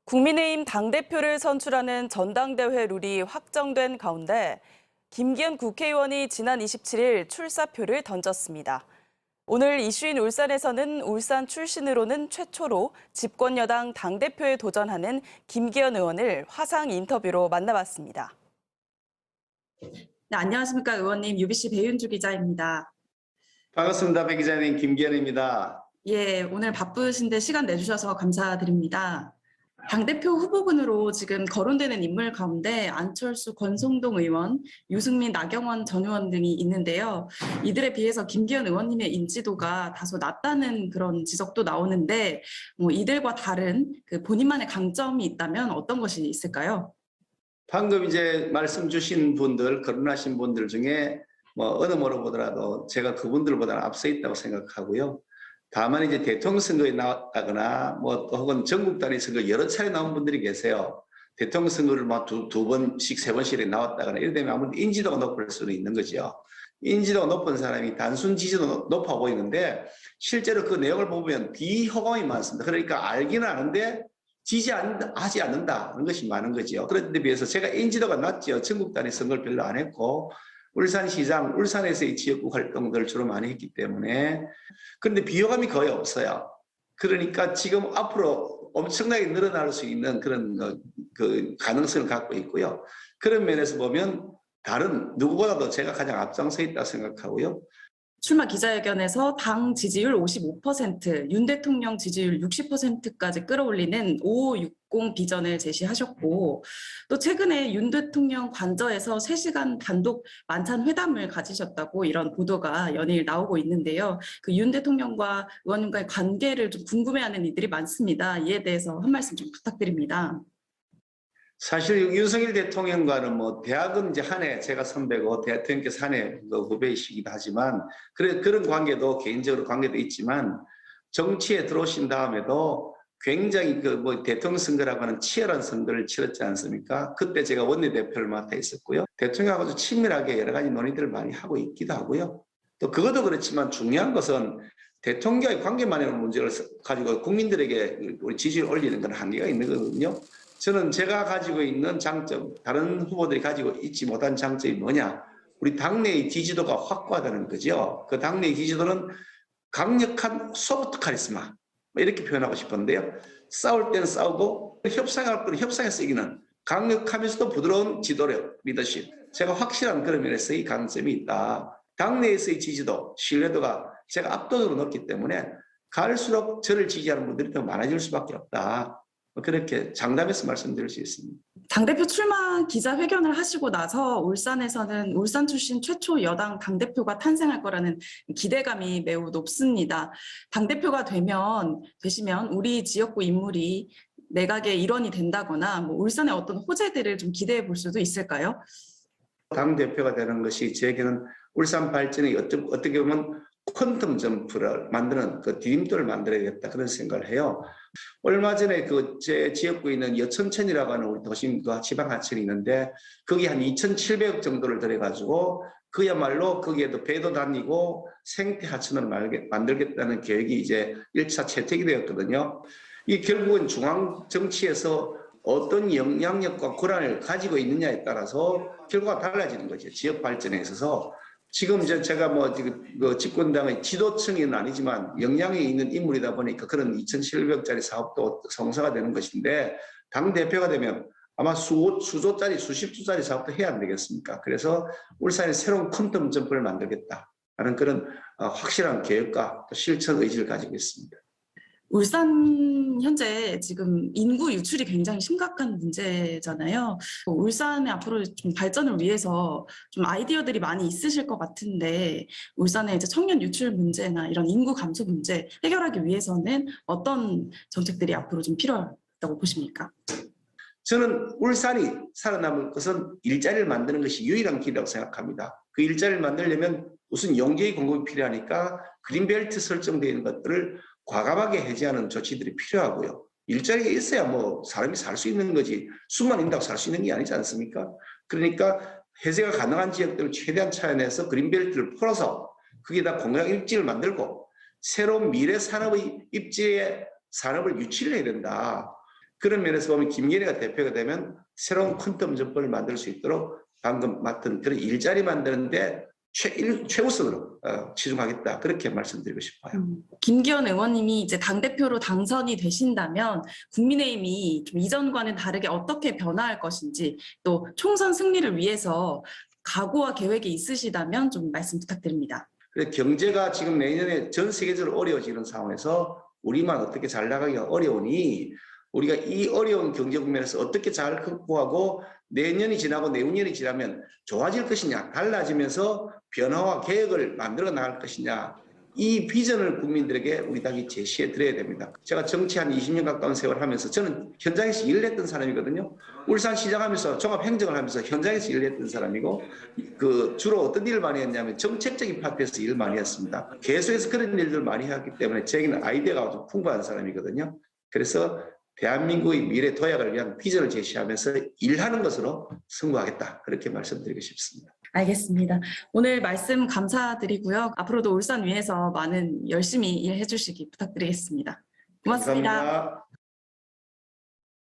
국민의힘 당대표를 선출하는 전당대회 룰이 확정된 가운데 김기현 국회의원이 지난 27일 출사표를 던졌습니다. 오늘 이슈인 울산에서는 울산 출신으로는 최초로 집권 여당 당대표에 도전하는 김기현 의원을 화상 인터뷰로 만나봤습니다. 네, 안녕하십니까 의원님. UBC 배윤주 기자입니다. 반갑습니다. 배 기자님 김기현입니다. 예, 오늘 바쁘신데 시간 내주셔서 감사드립니다. 당대표 후보군으로 지금 거론되는 인물 가운데 안철수, 권성동 의원, 유승민, 나경원 전 의원 등이 있는데요. 이들에 비해서 김기현 의원님의 인지도가 다소 낮다는 그런 지적도 나오는데 이들과 다른 본인만의 강점이 있다면 어떤 것이 있을까요? 방금 이제 말씀 주신 분들, 거론하신 분들 중에 어느 뭐로 보더라도 제가 그분들보다는 앞서 있다고 생각하고요. 다만 이제 대통령 선거에 나왔다거나 혹은 전국 단위 선거 여러 차례 나온 분들이 계세요. 대통령 선거를 두 번씩, 세 번씩 나왔다거나 이래 되면 아무래도 인지도가 높을 수는 있는 거죠. 인지도가 높은 사람이 단순 지지도 높아 보이는데 실제로 그 내용을 보면 비호감이 많습니다. 그러니까 알기는 아는데 지지하지 않는다는 것이 많은 거죠. 그런 데 비해서 제가 인지도가 낮죠. 전국 단위 선거를 별로 안 했고 울산시장, 울산에서의 지역구 활동들을 주로 많이 했기 때문에. 그런데 비호감이 거의 없어요. 그러니까 지금 앞으로 엄청나게 늘어날 수 있는 그런 그 가능성을 갖고 있고요. 그런 면에서 보면 다른 누구보다도 제가 가장 앞장서 있다고 생각하고요. 출마 기자회견에서 당 지지율 55%, 윤 대통령 지지율 60%까지 끌어올리는 5560 비전을 제시하셨고, 또 최근에 윤 대통령 관저에서 3시간 단독 만찬 회담을 가지셨다고 이런 보도가 연일 나오고 있는데요. 그 윤 대통령과 의원님과의 관계를 좀 궁금해하는 이들이 많습니다. 이에 대해서 한 말씀 좀 부탁드립니다. 사실 윤석열 대통령과는 대학은 이제 한 해 제가 선배고 대통령께서 한 해 후배이시기도 하지만 그런 관계도 개인적으로 관계도 있지만 정치에 들어오신 다음에도 굉장히 대통령 선거라고 하는 치열한 선거를 치렀지 않습니까? 그때 제가 원내대표를 맡아 있었고요. 대통령하고도 친밀하게 여러 가지 논의들을 많이 하고 있기도 하고요. 또 그것도 그렇지만 중요한 것은 대통령과의 관계만의 문제를 가지고 국민들에게 우리 지지를 올리는 건 한계가 있는 거거든요. 저는 제가 가지고 있는 장점, 다른 후보들이 가지고 있지 못한 장점이 뭐냐? 우리 당내의 지지도가 확고하다는 거죠. 그 당내의 지지도는 강력한 소프트 카리스마, 이렇게 표현하고 싶은데요. 싸울 때는 싸우고 협상할 때는 협상에서 이기는 강력하면서도 부드러운 지도력, 리더십. 제가 확실한 그런 면에서의 강점이 있다. 당내에서의 지지도, 신뢰도가 제가 압도적으로 높기 때문에 갈수록 저를 지지하는 분들이 더 많아질 수밖에 없다. 그렇게 장담해서 말씀드릴 수 있습니다. 당대표 출마 기자회견을 하시고 나서 울산에서는 울산 출신 최초 여당 당대표가 탄생할 거라는 기대감이 매우 높습니다. 당대표가 되시면 우리 지역구 인물이 내각의 일원이 된다거나 울산의 어떤 호재들을 좀 기대해 볼 수도 있을까요? 당대표가 되는 것이 제게는 울산 발전의 어떻게 보면 퀀텀 점프를 만드는 디딤돌을 만들어야겠다 그런 생각을 해요. 얼마 전에 제 지역구에 있는 여천천이라고 하는 우리 도심과 지방하천이 있는데 거기 한 2,700억 정도를 들여가지고 그야말로 거기에도 배도 다니고 생태 하천을 만들겠다는 계획이 이제 1차 채택이 되었거든요. 이 결국은 중앙 정치에서 어떤 영향력과 권한을 가지고 있느냐에 따라서 결과가 달라지는 거죠. 지역 발전에 있어서. 지금 제가 집권당의 지도층은 아니지만 영향이 있는 인물이다 보니까 그런 2,700억짜리 사업도 성사가 되는 것인데 당대표가 되면 아마 수조짜리, 수십조짜리 사업도 해야 안 되겠습니까? 그래서 울산에 새로운 퀀텀 점프를 만들겠다라는 그런 확실한 계획과 또 실천 의지를 가지고 있습니다. 울산 현재 지금 인구 유출이 굉장히 심각한 문제잖아요. 울산의 앞으로 좀 발전을 위해서 좀 아이디어들이 많이 있으실 것 같은데 울산의 이제 청년 유출 문제나 이런 인구 감소 문제 해결하기 위해서는 어떤 정책들이 앞으로 좀 필요하다고 보십니까? 저는 울산이 살아남을 것은 일자리를 만드는 것이 유일한 길이라고 생각합니다. 그 일자리를 만들려면 우선 용적의 공급이 필요하니까 그린벨트 설정되어 있는 것들을 과감하게 해제하는 조치들이 필요하고요. 일자리가 있어야 사람이 살 수 있는 거지 수만 인다고 살 수 있는 게 아니지 않습니까? 그러니까 해제가 가능한 지역들을 최대한 차려내서 그린벨트를 풀어서 거기에다 공약 입지를 만들고 새로운 미래 산업의 입지의 산업을 유치를 해야 된다. 그런 면에서 보면 김기현이가 대표가 되면 새로운 퀀텀 점포를 만들 수 있도록 방금 맡은 그런 일자리 만드는데 최우선으로 치중하겠다. 그렇게 말씀드리고 싶어요. 김기현 의원님이 이제 당대표로 당선이 되신다면 국민의힘이 좀 이전과는 다르게 어떻게 변화할 것인지, 또 총선 승리를 위해서 각오와 계획이 있으시다면 좀 말씀 부탁드립니다. 경제가 지금 내년에 전 세계적으로 어려워지는 상황에서 우리만 어떻게 잘 나가기가 어려우니 우리가 이 어려운 경제 국면에서 어떻게 잘 극복하고 내년이 지나고 내후년이 지나면 좋아질 것이냐, 달라지면서 변화와 계획을 만들어 나갈 것이냐, 이 비전을 국민들에게 우리 당이 제시해 드려야 됩니다. 제가 정치 한 20년 가까운 세월을 하면서 저는 현장에서 일을 했던 사람이거든요. 울산시장 하면서 종합행정을 하면서 현장에서 일을 했던 사람이고, 주로 어떤 일을 많이 했냐면 정책적인 파트에서 일을 많이 했습니다. 계속해서 그런 일들을 많이 했기 때문에 제게는 아이디어가 아주 풍부한 사람이거든요. 그래서 대한민국의 미래 도약을 위한 비전을 제시하면서 일하는 것으로 승부하겠다. 그렇게 말씀드리고 싶습니다. 알겠습니다. 오늘 말씀 감사드리고요. 앞으로도 울산 위에서 많은 열심히 일해 주시기 부탁드리겠습니다. 고맙습니다. 감사합니다.